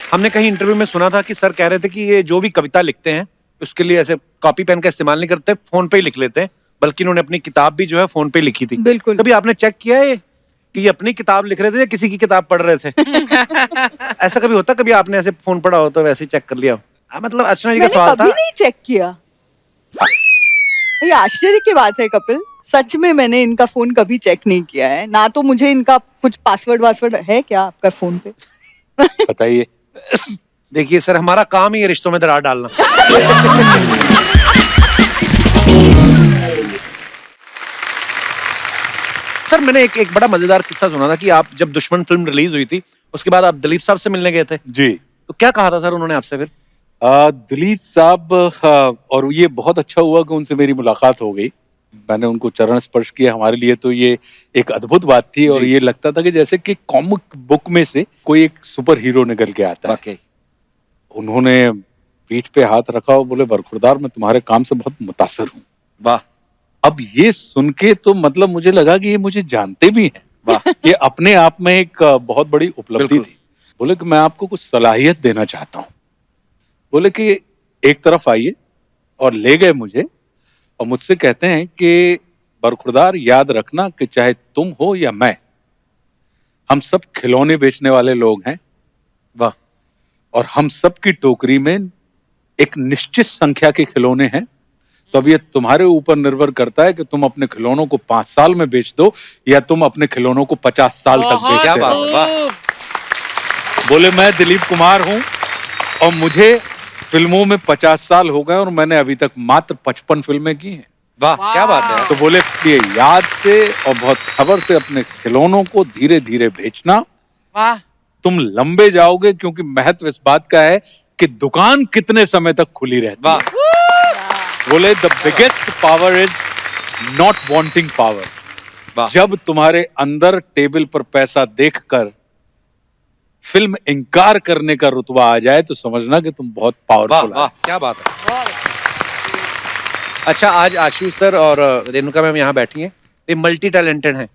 हमने कहीं इंटरव्यू में सुना था कि सर कह रहे थे कि ये जो भी कविता लिखते हैं उसके लिए ऐसे कॉपी पेन का इस्तेमाल नहीं करते, फोन पे ही लिख लेते हैं, बल्कि इन्होंने अपनी किताब भी जो है फोन पे लिखी थी। बिल्कुल। कभी आपने चेक किया है कि ये अपनी किताब लिख रहे थे या किसी की किताब पढ़ रहे थे? ऐसा कभी होता, कभी आपने ऐसे फोन पढ़ा हो तो वैसे ही चेक कर लिया? मतलब अर्चना जी का सवाल था। मैंने कभी नहीं चेक किया। ये आश्चर्य की बात है कपिल, सच में मैंने इनका फोन कभी चेक नहीं किया है। ना तो मुझे इनका कुछ पासवर्ड है क्या आपका फोन पे? बताइए। देखिए सर, हमारा काम ही है रिश्तों में दरार डालना। सर मैंने एक बड़ा मजेदार किस्सा सुना था कि आप जब दुश्मन फिल्म रिलीज हुई थी उसके बाद आप दिलीप साहब से मिलने गए थे। जी। तो क्या कहा था सर उन्होंने आपसे फिर? दिलीप साहब, और ये बहुत अच्छा हुआ कि उनसे मेरी मुलाकात हो गई। मैंने उनको चरण स्पर्श किया। हमारे लिए तो ये एक अद्भुत बात थी और ये लगता था कि जैसे कि कॉमिक बुक में से कोई एक सुपर हीरो निकल के आता है। उन्होंने पीठ पे हाथ रखा और बोले, बरखुरदार मैं तुम्हारे काम से बहुत मुतासिर हूँ। वाह। अब ये सुन के तो मतलब मुझे लगा कि ये मुझे जानते भी हैं। वाह। ये अपने आप में एक बहुत बड़ी उपलब्धि थी। बोले कि मैं आपको कुछ सलाहियत देना चाहता हूँ। बोले कि एक तरफ आइए, और ले गए मुझे और मुझसे कहते हैं कि बरखुरदार याद रखना कि चाहे तुम हो या मैं, हम सब खिलौने बेचने वाले लोग हैं। वाह। और हम सब की टोकरी में एक निश्चित संख्या के खिलौने हैं। तो अब ये तुम्हारे ऊपर निर्भर करता है कि तुम अपने खिलौनों को 5 साल में बेच दो या तुम अपने खिलौनों को 50 साल तक बेचते रहो। बोले मैं दिलीप कुमार हूं और मुझे फिल्मों में 50 साल हो गए और मैंने अभी तक मात्र 55 फिल्में की हैं। वाह, क्या बात है। तो बोले ये याद से और बहुत खबर से अपने खिलौनों को धीरे धीरे बेचना। वाह। तुम लंबे जाओगे, क्योंकि महत्व इस बात का है कि दुकान कितने समय तक खुली रहती है। बोले the biggest power is not wanting power. जब तुम्हारे अंदर टेबल पर पैसा देखकर फिल्म इंकार करने का रुतबा आ जाए तो समझना कि तुम बहुत पावरफुल। वाह, क्या बात है। अच्छा, आज आशु सर और रेणुका मैम यहाँ बैठी हैं। ये मल्टी टैलेंटेड हैं।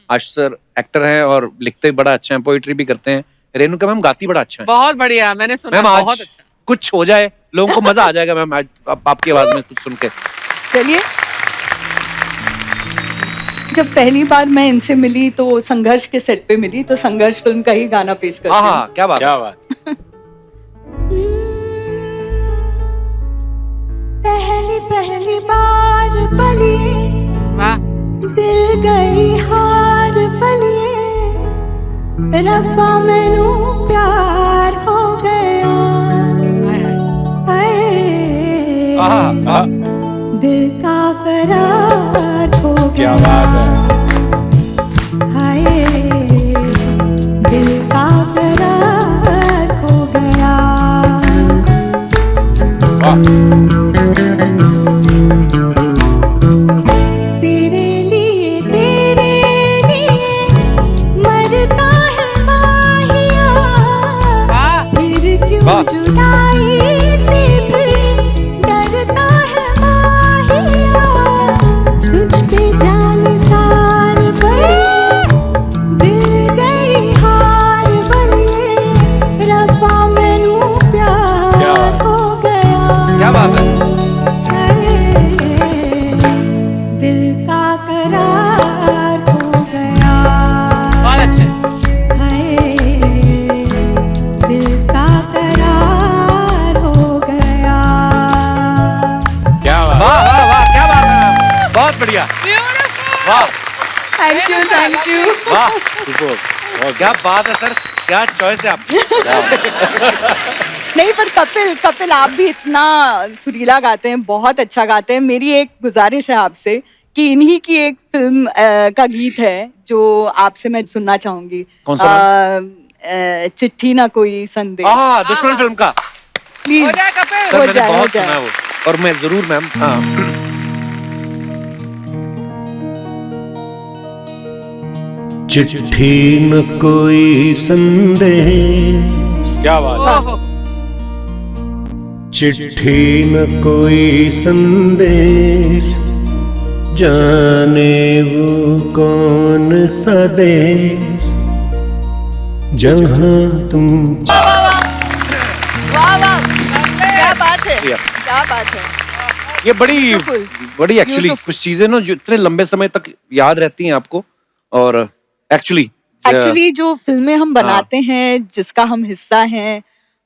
आशु सर एक्टर हैं और लिखते बड़ा अच्छा है, पोइट्री भी करते हैं। रेणुका मैम गाती बड़ा अच्छा है। बहुत बढ़िया, मैंने सुना। मैम बहुत आज अच्छा। कुछ हो जाए, लोगों को मजा आ जाएगा मैम आज आपकी आवाज में कुछ सुन के। चलिए, जब पहली बार मैं इनसे मिली तो संघर्ष के सेट पे मिली, तो संघर्ष फिल्म का ही गाना पेश करते हैं। हाँ, क्या बात, क्या बात। पहली बार पलिए, दिल गई हार पलिए, रब्बा मैनू प्यार हो गया। दिल का करार हो गया। क्या बात है। हाय, दिल का करार हो गया। तेरे लिए मरता है माहिया, फिर क्यों जुदाई से फिर डरता है माहिया। तुझ पे जान सार पड़ी, दिल गई हार बलिए, रब्बा मैनू प्यार हो गया। क्या बात है। दिल का करार हो गया। बहुत अच्छे। दिल का करार हो गया। क्या बात। वाह वाह वाह, क्या बात है। बहुत बढ़िया। वाह, थैंक यू, थैंक यू। वाह, सुपर। क्या बात है सर, क्या चॉइस है आपकी। नहीं, पर कपिल आप भी इतना सुरीला गाते हैं, बहुत अच्छा गाते हैं। मेरी एक गुजारिश है आपसे कि इन्हीं की एक फिल्म का गीत है जो आपसे मैं सुनना चाहूंगी। कौन सा? चिट्ठी ना कोई संदेश। दुश्मन फिल्म का। प्लीज हो जाए कपिल। सर, हो मैंने जाए, हो बहुत सुना जाए। है वो, और मैं जरूर मैम। चिट्ठी न कोई संदेश। क्या बात। चिट्ठी न कोई संदेश, जाने वो कौन सा देश जहां तुम। लिया। क्या बात है। ये बड़ी Beautiful. बड़ी एक्चुअली Beautiful. कुछ चीजें ना जो इतने लंबे समय तक याद रहती हैं आपको, और एक्चुअली जो फिल्में हम बनाते हैं, जिसका हम हिस्सा हैं,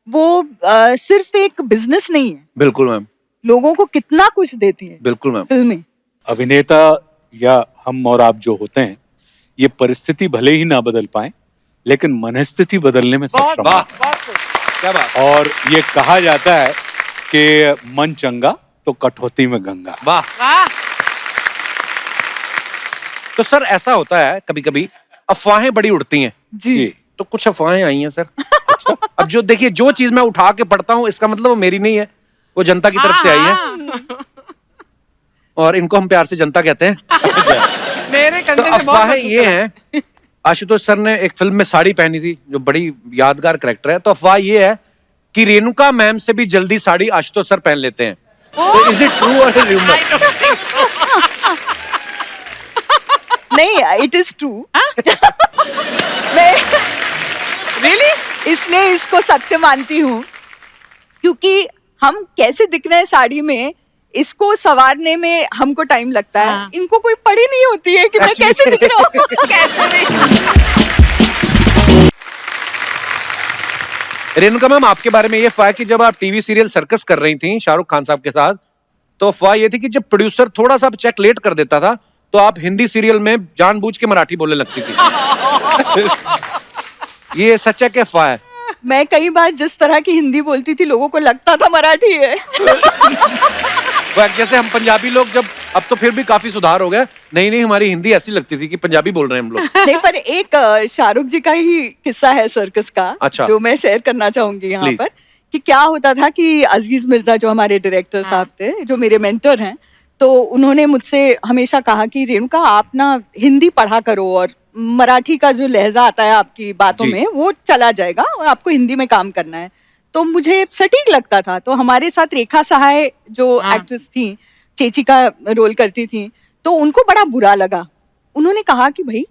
वो सिर्फ एक बिजनेस नहीं है, बिल्कुल मैम, लोगों को कितना कुछ देती है बिल्कुल मैम। फिल्में। अभिनेता या हम और आप जो होते हैं, ये परिस्थिति भले ही ना बदल पाए, लेकिन मनस्थिति बदलने में बहुत सक्षम हैं। बहुत क्या बात। और ये कहा जाता है कि मन चंगा तो कठौती में गंगा। वाह। वाह। तो सर ऐसा होता है कभी कभी अफवाहें बड़ी उड़ती हैं, जी। तो कुछ अफवाहें आई हैं सर। अब जो देखिए, जो चीज मैं उठा के पढ़ता हूँ इसका मतलब वो मेरी नहीं है, वो जनता की तरफ से आई है, और इनको हम प्यार से जनता कहते हैं। मेरे तो कंधे से बहुत अफवाहें ये हैं, आशुतोष सर ने एक फिल्म में साड़ी पहनी थी जो बड़ी यादगार करैक्टर है, तो अफवाह ये है कि रेणुका मैम से भी जल्दी साड़ी आशुतोष सर पहन लेते हैं। तो इज इट ट्रू और रूमर? नहीं, इट इज ट्रू। मैं Really? इसलिए इसको सत्य मानती हूँ, क्योंकि हम कैसे दिख रहे हैं साड़ी में, इसको सवारने में हमको टाइम लगता है। हाँ। इनको कोई पड़ी नहीं होती है कि मैं कैसे दिख रहा हूँ। कैसे नहीं? रेणुका मैम, आपके बारे में ये अफवाह है कि जब आप टीवी सीरियल सर्कस कर रही थी शाहरुख खान साहब के साथ, तो अफवाह ये थी कि जब प्रोड्यूसर थोड़ा सा चेक लेट कर देता था तो आप हिंदी सीरियल में जानबूझ के मराठी बोलने लगती थी। ये सच है कि अफवाह है? मैं कई बार जिस तरह की हिंदी बोलती थी, लोगों को लगता था मराठी है। वो जैसे हम पंजाबी लोग, जब अब तो फिर भी काफी सुधार हो गया, नहीं हमारी हिंदी ऐसी लगती थी कि पंजाबी बोल रहे हैं हम लोग। नहीं, पर एक शाहरुख जी का ही किस्सा है सर्कस का, अच्छा। जो मैं शेयर करना चाहूंगी यहाँ Please. पर, कि क्या होता था कि अजीज मिर्जा जो हमारे डायरेक्टर साहब थे, जो मेरे मेंटर हैं, तो उन्होंने मुझसे हमेशा कहा कि रेणुका, आप ना हिंदी पढ़ा करो, और मराठी का जो लहजा आता है आपकी बातों जी। में वो चला जाएगा, और आपको हिंदी में काम करना है। तो मुझे सटीक लगता था। तो हमारे साथ रेखा सहाय जो हाँ। एक्ट्रेस थी, चेची का रोल करती थी, तो उनको बड़ा बुरा लगा। उन्होंने कहा कि भाई,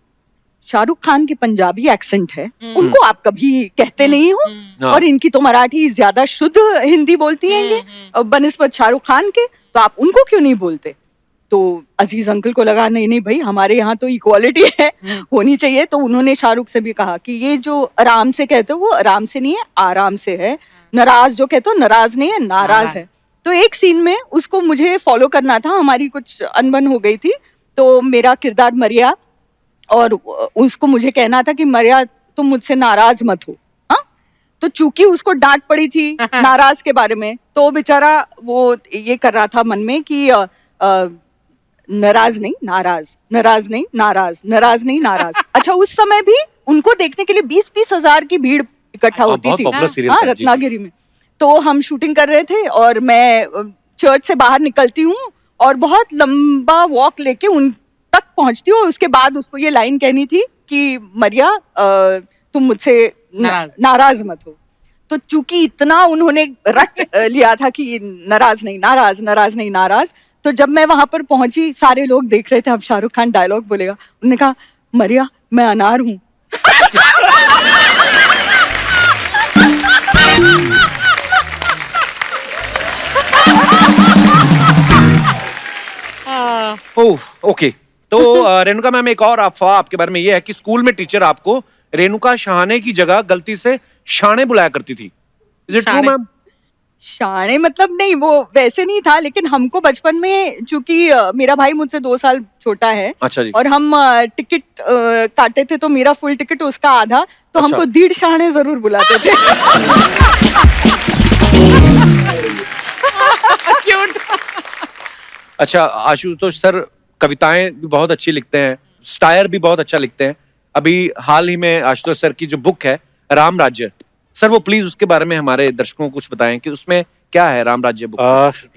शाहरुख खान की पंजाबी एक्सेंट है, उनको आप कभी कहते नहीं हो, हाँ। और इनकी तो मराठी ज्यादा शुद्ध हिंदी बोलती हैं ये बनिस्बत शाहरुख खान के, तो आप उनको क्यों नहीं बोलते? तो अजीज अंकल को लगा नहीं भाई, हमारे यहाँ तो इक्वालिटी है, होनी चाहिए। तो उन्होंने शाहरुख से भी कहा कि ये जो आराम से कहते हो, वो आराम से नहीं है, आराम से है। नाराज जो कहते हो, नाराज नहीं है, नाराज है। तो एक सीन में उसको मुझे फॉलो करना था, हमारी कुछ अनबन हो गई थी, तो मेरा किरदार मरिया, और उसको मुझे कहना था कि मरिया, तुम मुझसे नाराज मत हो। हाँ, तो चूंकि उसको डांट पड़ी थी नाराज के बारे में, तो बेचारा वो ये कर रहा था मन में कि नाराज नहीं नाराज, नाराज नहीं नाराज, नाराज नहीं नाराज। अच्छा, उस समय भी उनको देखने के लिए 20-20 हजार की भीड़ इकट्ठा होती बहुत थी। पॉपुलर सीरियल हाँ, था, जी, रत्नागिरी में। तो हम शूटिंग कर रहे थे, और मैं चर्च से बाहर निकलती हूँ और बहुत लंबा वॉक लेके उन तक पहुंचती हूँ। उसके बाद उसको ये लाइन कहनी थी कि मरिया, तुम मुझसे नाराज मत हो। तो चूंकि इतना उन्होंने रट लिया था कि नाराज नहीं नाराज, नाराज नहीं नाराज, तो जब मैं वहां पर पहुंची, सारे लोग देख रहे थे अब शाहरुख खान डायलॉग बोलेगा। उन्होंने कहा, मरिया, मैं अनार हूं। ओह, ओके। तो रेणुका मैम, एक और अफवाह आपके बारे में ये है कि स्कूल में टीचर आपको रेणुका शहाने की जगह गलती से शाणे बुलाया करती थी। इज इट ट्रू शाणे? मैम? शाणे मतलब नहीं, वो वैसे नहीं था, लेकिन हमको बचपन में, चूंकि मेरा भाई मुझसे 2 साल छोटा है, अच्छा जी। और हम टिकट काटे थे, तो मेरा फुल टिकट, उसका आधा, तो अच्छा। हमको 1.5 शाणे जरूर बुलाते थे। क्यूट। अच्छा, आशुतोष सर कविताएं भी बहुत अच्छी लिखते हैं, स्टायर भी बहुत अच्छा लिखते हैं। अभी हाल ही में आशुतोष सर की जो बुक है राम राज्य, सर वो प्लीज उसके बारे में हमारे दर्शकों को कुछ बताएं कि उसमें क्या है राम राज्य बुक?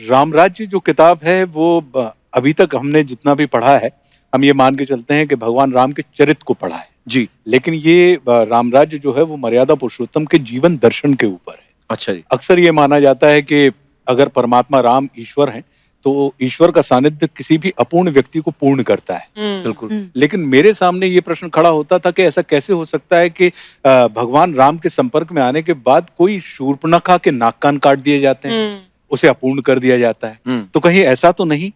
राम राज्य जो किताब है, वो अभी तक हमने जितना भी पढ़ा है, हम ये मान के चलते हैं कि भगवान राम के चरित्र को पढ़ा है जी। लेकिन ये राम राज्य जो है वो मर्यादा पुरुषोत्तम के जीवन दर्शन के ऊपर है। अच्छा जी। अक्सर ये माना जाता है कि अगर परमात्मा राम ईश्वर हैं, तो ईश्वर का सानिध्य किसी भी अपूर्ण व्यक्ति को पूर्ण करता है। बिल्कुल। लेकिन मेरे सामने ये प्रश्न खड़ा होता था कि ऐसा कैसे हो सकता है कि भगवान राम के संपर्क में आने के बाद कोई शूर्पणखा के नाक कान काट दिए जाते हैं, उसे अपूर्ण कर दिया जाता है। हम्म। तो कहीं ऐसा तो नहीं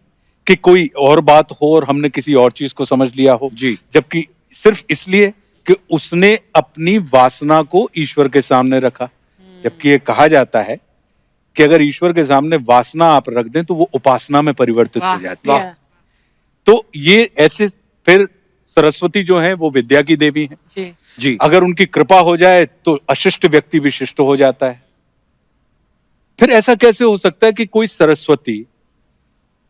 कि कोई और बात हो और हमने किसी और चीज को समझ लिया हो, जी। जबकि सिर्फ इसलिए कि उसने अपनी वासना को ईश्वर के सामने रखा। जबकि ये कहा जाता है कि अगर ईश्वर के सामने वासना आप रख दें तो वो उपासना में परिवर्तित हो वाह, जाती है। Yeah. तो ये ऐसे फिर सरस्वती जो है वो विद्या की देवी है। जी जी। अगर उनकी कृपा हो जाए तो अशिष्ट व्यक्ति विशिष्ट हो जाता है। फिर ऐसा कैसे हो सकता है कि कोई सरस्वती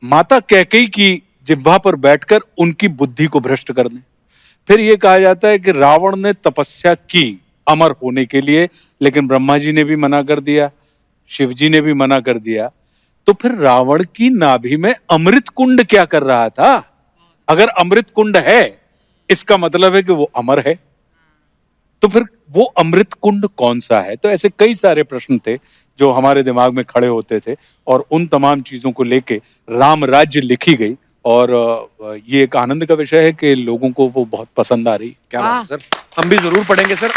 माता कैकेयी की जिह्वा पर बैठकर उनकी बुद्धि को भ्रष्ट कर दे? फिर यह कहा जाता है कि रावण ने तपस्या की अमर होने के लिए, लेकिन ब्रह्मा जी ने भी मना कर दिया, शिव जी ने भी मना कर दिया। तो फिर रावण की नाभि में अमृत कुंड क्या कर रहा था? अगर अमृत कुंड है इसका मतलब है कि वो अमर है। तो फिर वो अमृत कुंड कौन सा है? तो ऐसे कई सारे प्रश्न थे जो हमारे दिमाग में खड़े होते थे और उन तमाम चीजों को लेके राम राज्य लिखी गई। और ये एक आनंद का विषय है कि लोगों को वो बहुत पसंद आ रही है। क्या बात है सर, हम भी जरूर पढ़ेंगे सर।